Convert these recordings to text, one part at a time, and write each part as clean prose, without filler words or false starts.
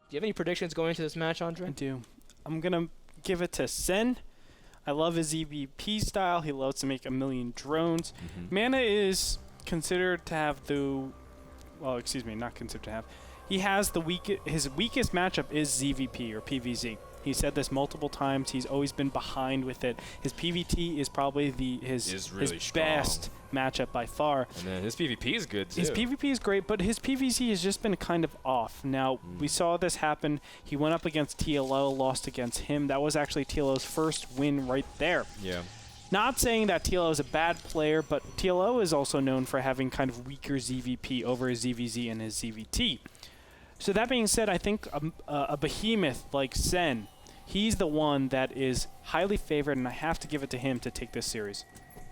you have any predictions going into this match, Andre? I do. I'm going to give it to Sen. I love his EVP style. He loves to make a million drones. MaNa is considered to have the... Well, excuse me, not considered to have. He has his weakest matchup is ZVP or PVZ. He said this multiple times. He's always been behind with it. His PVT is probably his best matchup by far. And then his PvP is good too. His PvP is great, but his PVC has just been kind of off. Now, we saw this happen. He went up against TLO, lost against him. That was actually TLO's first win right there. Yeah. Not saying that TLO is a bad player, but TLO is also known for having kind of weaker ZVP over his ZVZ and his ZVT. So that being said, I think a behemoth like Sen, he's the one that is highly favored, and I have to give it to him to take this series.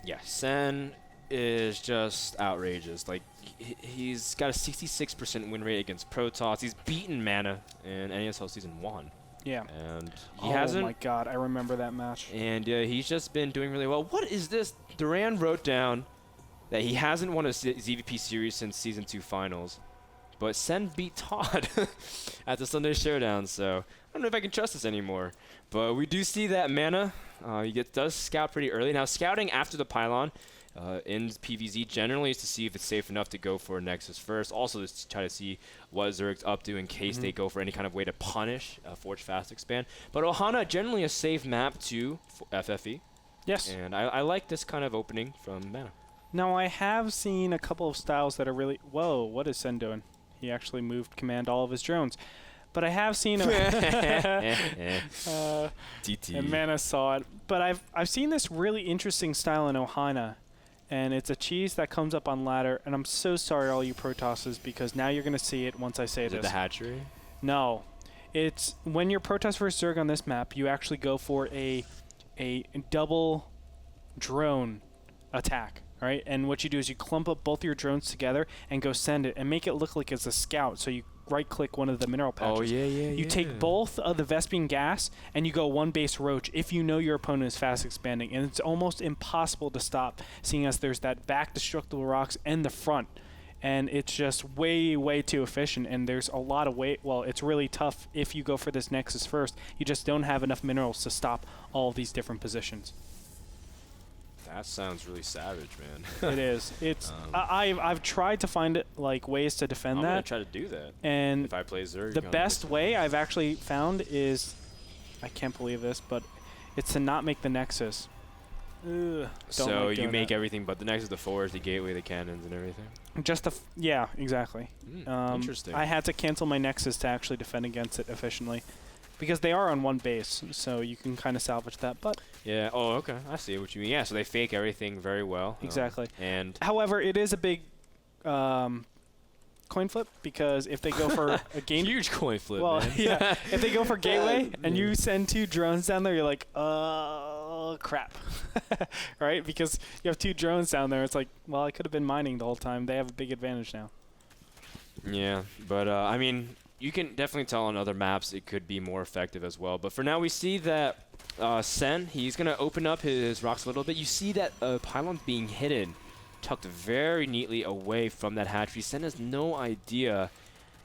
Yeah, Sen is just outrageous. Like, he's got a 66% win rate against Protoss. He's beaten MaNa in NASL Season 1. Yeah. And he hasn't... Oh, my God. I remember that match. And he's just been doing really well. What is this? Duran wrote down that he hasn't won a ZVP series since Season 2 Finals. But Sen beat Todd at the Sunday Showdown, so I don't know if I can trust this anymore. But we do see that MaNa does scout pretty early. Now, scouting after the pylon in PvZ generally is to see if it's safe enough to go for a Nexus first. Also, to try to see what Zerg's up to in case they go for any kind of way to punish Forge Fast Expand. But Ohana, generally a safe map to FFE. Yes. And I like this kind of opening from MaNa. Now, I have seen a couple of styles that are really... Whoa, what is Sen doing? He actually moved command all of his drones. But I have seen and MaNa saw it. But I've seen this really interesting style in Ohana, and it's a cheese that comes up on ladder. And I'm so sorry, all you Protosses, because now you're going to see it once I say this. Is it the hatchery? No. It's when you're Protoss versus Zerg on this map, you actually go for a double drone attack. Right, and what you do is you clump up both your drones together and go send it and make it look like it's a scout. So you right-click one of the mineral patches. Oh, yeah. You take both of the Vespene gas and you go one base roach if you know your opponent is fast expanding. And it's almost impossible to stop, seeing as there's that back destructible rocks and the front. And it's just way, way too efficient. And there's a lot of weight. Well, it's really tough if you go for this Nexus first. You just don't have enough minerals to stop all of these different positions. That sounds really savage, man. It is. It's. I've tried to find like ways to defend that. I'm gonna try to do that. And if I play Zerg, the best way I've actually found is, I can't believe this, but it's to not make the Nexus. So you make everything but the Nexus, the forge, the gateway, the cannons, and everything. Just the yeah, exactly. Interesting. I had to cancel my Nexus to actually defend against it efficiently. Because they are on one base, so you can kind of salvage that. But yeah, oh, okay. I see what you mean. Yeah, so they fake everything very well. Exactly. And however, it is a big coin flip, because if they go for a game... Huge coin flip, well, man. Yeah. If they go for gateway and you send 2 drones down there, you're like, crap. Right? Because you have 2 drones down there. It's like, well, I could have been mining the whole time. They have a big advantage now. Yeah, but, I mean... You can definitely tell on other maps it could be more effective as well. But for now, we see that Sen, he's going to open up his rocks a little bit. You see that pylon being hidden, tucked very neatly away from that hatchery. Sen has no idea.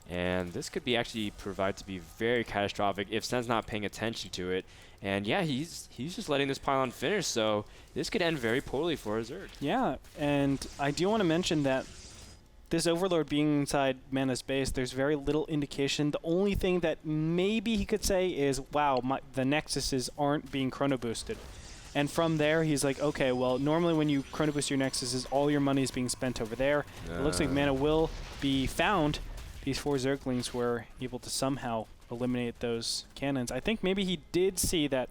And this could be actually provide to be very catastrophic if Sen's not paying attention to it. And yeah, he's just letting this pylon finish. So this could end very poorly for Zerg. Yeah, and I do want to mention that this Overlord being inside MaNa's base, there's very little indication. The only thing that maybe he could say is, wow, the Nexuses aren't being chrono boosted. And from there, he's like, okay, well, normally when you chrono boost your Nexuses, all your money is being spent over there. It looks like MaNa will be found. These 4 Zerglings were able to somehow eliminate those cannons. I think maybe he did see that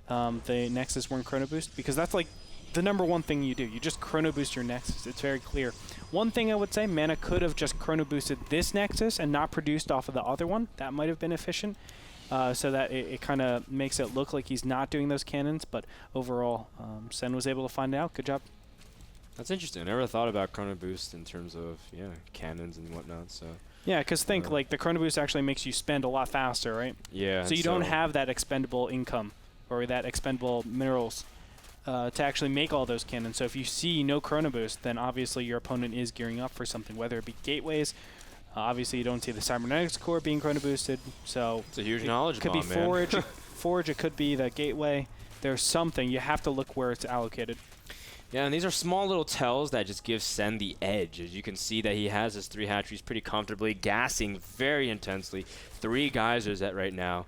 the Nexus weren't chrono boost, because that's like the #1 thing you do. You just chrono boost your Nexus. It's very clear. One thing I would say, MaNa could have just chrono boosted this Nexus and not produced off of the other one. That might have been efficient, so that it kind of makes it look like he's not doing those cannons. But overall, Sen was able to find out. Good job. That's interesting. I never thought about chrono boost in terms of cannons and whatnot. So yeah, because think like the chrono boost actually makes you spend a lot faster, right? Yeah. So you don't have that expendable income or that expendable minerals to actually make all those cannons. So if you see no chrono boost, then obviously your opponent is gearing up for something, whether it be gateways, Obviously, you don't see the cybernetics core being chrono boosted, so it's a huge knowledge could bomb, be man. forge. Forge, it could be the gateway. There's something. You have to look where it's allocated. Yeah, and these are small little tells that just give Sen the edge. As you can see that he has his 3 hatcheries pretty comfortably, gassing very intensely. 3 geysers at right now.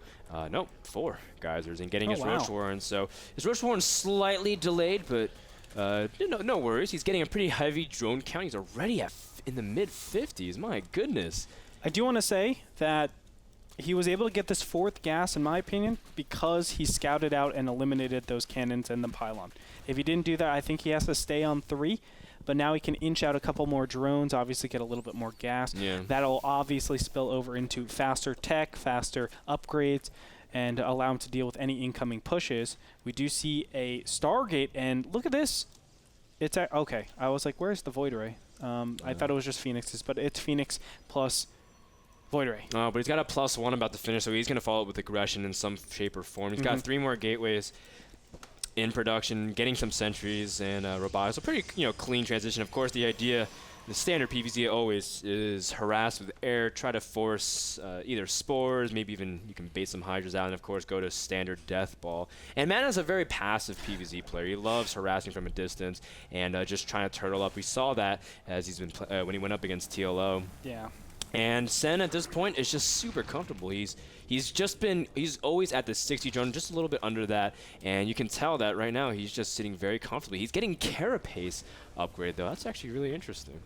No, 4 geysers, and getting his Roach Warren. So his Roach Warren's slightly delayed, but no worries. He's getting a pretty heavy drone count. He's already in the mid-50s. My goodness. I do want to say that he was able to get this 4th gas, in my opinion, because he scouted out and eliminated those cannons and the pylon. If he didn't do that, I think he has to stay on 3, but now he can inch out a couple more drones, obviously get a little bit more gas. Yeah. That'll obviously spill over into faster tech, faster upgrades, and allow him to deal with any incoming pushes. We do see a Stargate, and look at this. It's okay. I was like, where's the Void Ray? I thought it was just Phoenix's, but it's Phoenix plus Void Ray. Oh, but he's got a +1 about to finish, so he's going to follow up with aggression in some shape or form. He's got 3 more gateways in production, getting some sentries and robotics. So pretty, clean transition. Of course, the idea, the standard PvZ always is harass with air, try to force either spores, maybe even you can bait some hydras out, and of course go to standard death ball. And MaNa's a very passive PvZ player. He loves harassing from a distance and just trying to turtle up. We saw that as he's been when he went up against TLO. Yeah. And Sen at this point is just super comfortable. He's always at the 60 drone, just a little bit under that, and you can tell that right now he's just sitting very comfortably. He's getting Carapace upgrade though. That's actually really interesting.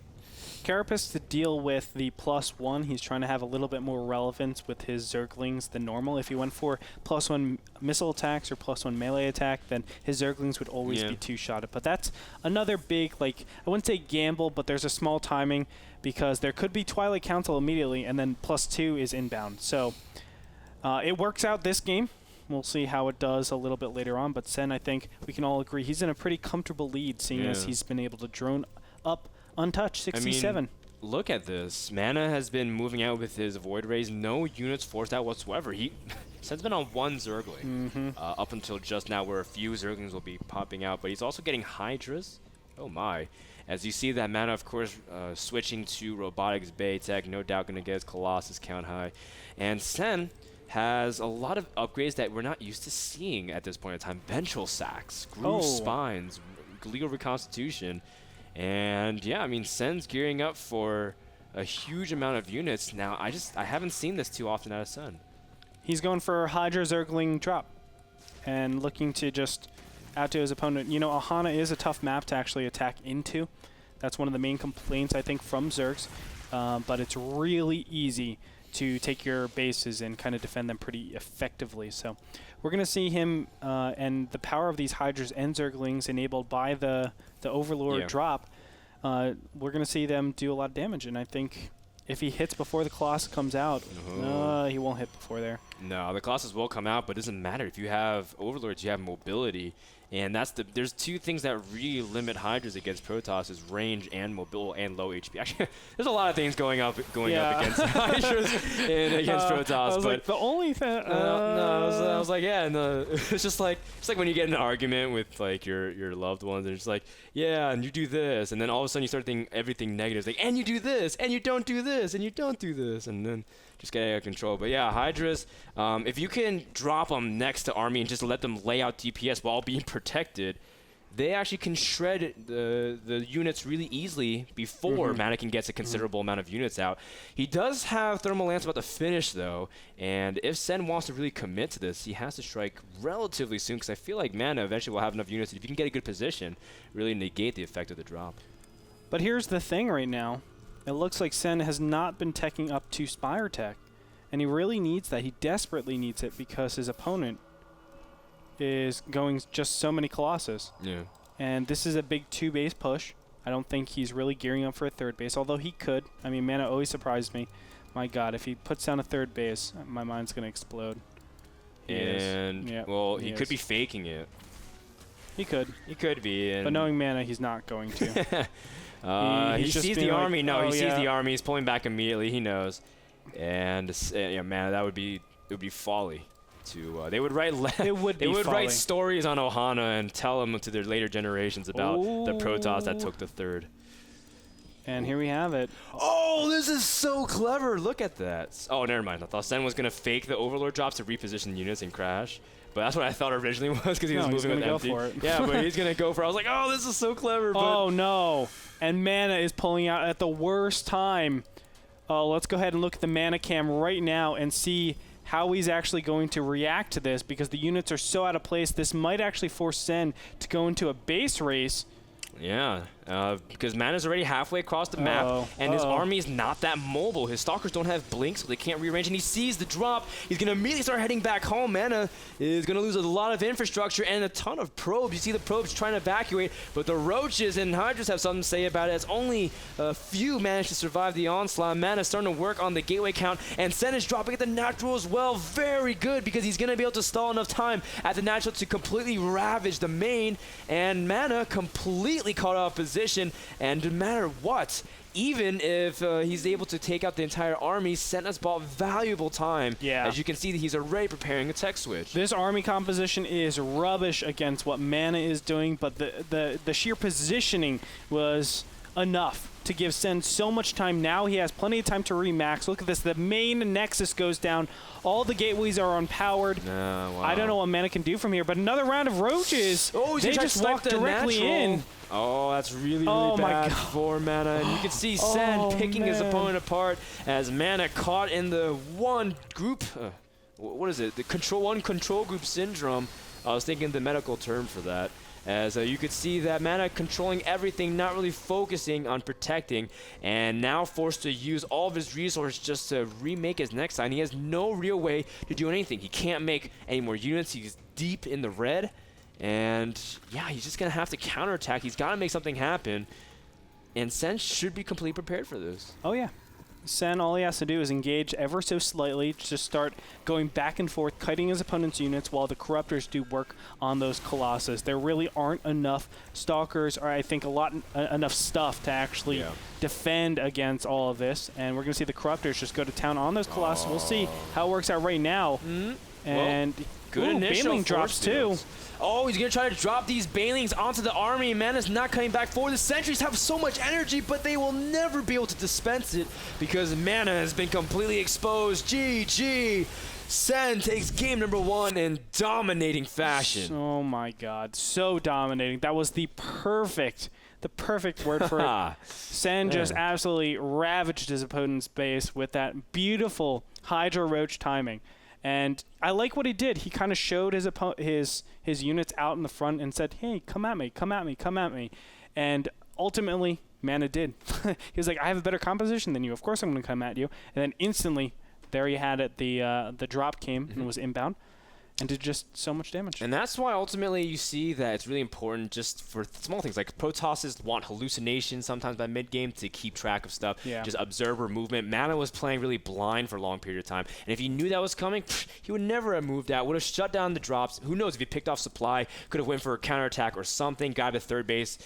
Carapace to deal with the +1, he's trying to have a little bit more relevance with his Zerglings than normal. If he went for +1 missile attacks or +1 melee attack, then his Zerglings would always be 2-shotted. But that's another big, I wouldn't say gamble, but there's a small timing because there could be Twilight Council immediately, and then +2 is inbound. So it works out this game. We'll see how it does a little bit later on. But Sen, I think we can all agree, he's in a pretty comfortable lead, seeing as he's been able to drone up untouched, 67. I mean, look at this. MaNa has been moving out with his Void Rays. No units forced out whatsoever. Sen's been on 1 Zergling up until just now, where a few Zerglings will be popping out. But he's also getting Hydras. Oh my. As you see that MaNa, of course, switching to Robotics Bay Tech, no doubt going to get his Colossus count high. And Sen has a lot of upgrades that we're not used to seeing at this point in time. Ventral Sacks, Groove Spines, Legal Reconstitution. And yeah, I mean, Sen's gearing up for a huge amount of units. Now, I haven't seen this too often out of Sen. He's going for a Hydra Zergling drop and looking to just outdo his opponent. Ahana is a tough map to actually attack into. That's one of the main complaints, I think, from Zergs. But it's really easy to take your bases and kind of defend them pretty effectively. So we're going to see him and the power of these Hydras and Zerglings enabled by the Overlord drop. We're going to see them do a lot of damage, and I think if he hits before the Colossus comes out, he won't hit before there. No, the Colossus will come out, but it doesn't matter. If you have Overlords, you have mobility. And there's 2 things that really limit Hydras against Protoss is range and mobile and low HP. Actually, there's a lot of things going up against Hydras and against Protoss. I was but like, the only thing. I was like, yeah, no. It's just like when you get in an argument with your loved ones, and it's just like, yeah, and you do this, and then all of a sudden you start thinking everything negative. It's like, and you do this, and you don't do this, and you don't do this, and then just get out of control. But yeah, Hydras, if you can drop them next to Army and just let them lay out DPS while being protected, they actually can shred the units really easily before MaNa gets a considerable amount of units out. He does have Thermal Lance about to finish, though, and if Sen wants to really commit to this, he has to strike relatively soon, because I feel like MaNa eventually will have enough units that if you can get a good position, really negate the effect of the drop. But here's the thing right now. It looks like Sen has not been teching up to Spire Tech, and he really needs that. He desperately needs it because his opponent is going just so many Colossus. Yeah. And this is a big 2-base push. I don't think he's really gearing up for a 3rd base, although he could. I mean, MaNa always surprised me. My God, if he puts down a 3rd base, my mind's going to explode. Well, he could be faking it. He could. He could be. But knowing MaNa, he's not going to. He sees the army. No, he sees the army. He's pulling back immediately. He knows. And man, it would be folly. They would write write stories on Ohana and tell them to their later generations about the Protoss that took the 3rd. And here we have it. Oh, this is so clever. Look at that. Oh, never mind. I thought Sen was going to fake the Overlord drops to reposition units and crash. But that's what I thought originally was because he was moving with empty. For it. Yeah, but he's going to go for it. I was like, oh, this is so clever. But oh, no. And MaNa is pulling out at the worst time. Let's go ahead and look at the MaNa cam right now and see how he's actually going to react to this, because the units are so out of place. This might actually force Sen to go into a base race. Yeah, because MaNa's already halfway across the map, and his army is not that mobile. His stalkers don't have blinks, so they can't rearrange, and he sees the drop. He's going to immediately start heading back home. MaNa is going to lose a lot of infrastructure and a ton of probes. You see the probes trying to evacuate, but the Roaches and Hydras have something to say about it, as only a few managed to survive the onslaught. MaNa's starting to work on the gateway count, and Sen is dropping at the natural as well. Very good, because he's going to be able to stall enough time at the natural to completely ravage the main, and MaNa completely caught off position, and no matter what, even if he's able to take out the entire army, Sen has bought valuable time. Yeah. As you can see, that he's already preparing a tech switch. This army composition is rubbish against what MaNa is doing, but the sheer positioning was enough to give Sen so much time. Now he has plenty of time to remax. Look at this. The main nexus goes down. All the gateways are unpowered. Wow. I don't know what MaNa can do from here, but another round of Roaches. Oh, they just walked directly in. Oh, that's really bad for MaNa. And you can see Sen picking his opponent apart as MaNa caught in the one group. What is it? The control group syndrome. I was thinking the medical term for that. As you could see that MaNa controlling everything, not really focusing on protecting, and now forced to use all of his resources just to remake his next line. He has no real way to do anything. He can't make any more units. He's deep in the red, and yeah, he's just going to have to counterattack. He's got to make something happen, and Sen should be completely prepared for this. Oh, yeah. Sen, all he has to do is engage ever so slightly, just start going back and forth, kiting his opponent's units while the Corruptors do work on those Colossus. There really aren't enough Stalkers, or I think enough stuff to actually defend against all of this. And we're going to see the Corruptors just go to town on those Colossus. We'll see how it works out right now. And good initial Baneling drops too. Oh, he's going to try to drop these Banelings onto the army. MaNa's not coming back forward. The Sentries have so much energy, but they will never be able to dispense it because MaNa has been completely exposed. GG. Sen takes game number 1 in dominating fashion. Oh my god, so dominating. That was the perfect word for it. Sen just absolutely ravaged his opponent's base with that beautiful Hydra Roach timing. And I like what he did. He kind of showed his units out in the front and said, hey, come at me, come at me, come at me. And ultimately, MaNa did. He was like, I have a better composition than you. Of course I'm going to come at you. And then instantly, there you had it. The drop came and was inbound and did just so much damage. And that's why ultimately you see that it's really important just for small things. Like Protosses want hallucinations sometimes by mid-game to keep track of stuff. Yeah. Just observer movement. MaNa was playing really blind for a long period of time. And if he knew that was coming, he would never have moved out. Would have shut down the drops. Who knows if he picked off supply, could have went for a counterattack or something, got to third base.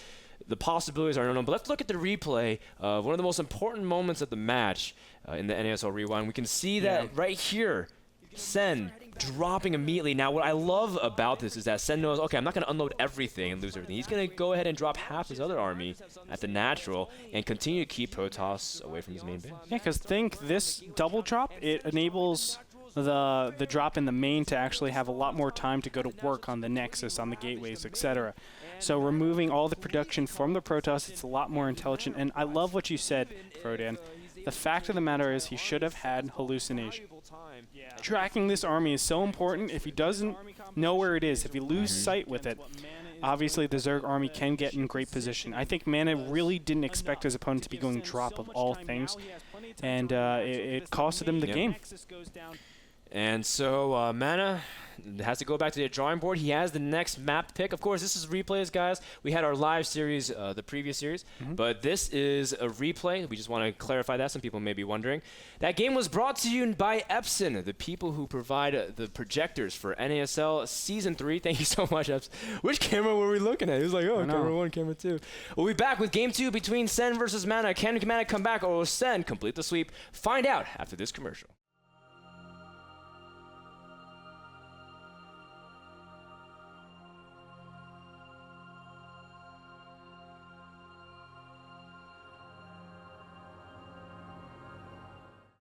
The possibilities are unknown. But let's look at the replay of one of the most important moments of the match in the NASL Rewind. We can see that right here. Sen dropping immediately. Now, what I love about this is that Sen knows, okay, I'm not going to unload everything and lose everything. He's going to go ahead and drop half his other army at the natural and continue to keep Protoss away from his main base. Yeah, because think this double drop, it enables the drop in the main to actually have a lot more time to go to work on the Nexus, on the gateways, etc. So removing all the production from the Protoss, it's a lot more intelligent. And I love what you said, Frodan. The fact of the matter is he should have had hallucination. Tracking this army is so important. If he doesn't know where it is, if he loses sight with it, obviously the Zerg army can get in great position. I think MaNa really didn't expect his opponent to be going drop of all things, and it costed him the game. And so MaNa has to go back to the drawing board. He has the next map pick. Of course, this is replays, guys. We had our live series, the previous series, but this is a replay. We just want to clarify that. Some people may be wondering. That game was brought to you by Epson, the people who provide the projectors for NASL Season 3. Thank you so much, Epson. Which camera were we looking at? He was like, oh, camera 1, camera 2. We'll be back with Game 2 between Sen versus MaNa. Can MaNa come back, or will Sen complete the sweep? Find out after this commercial.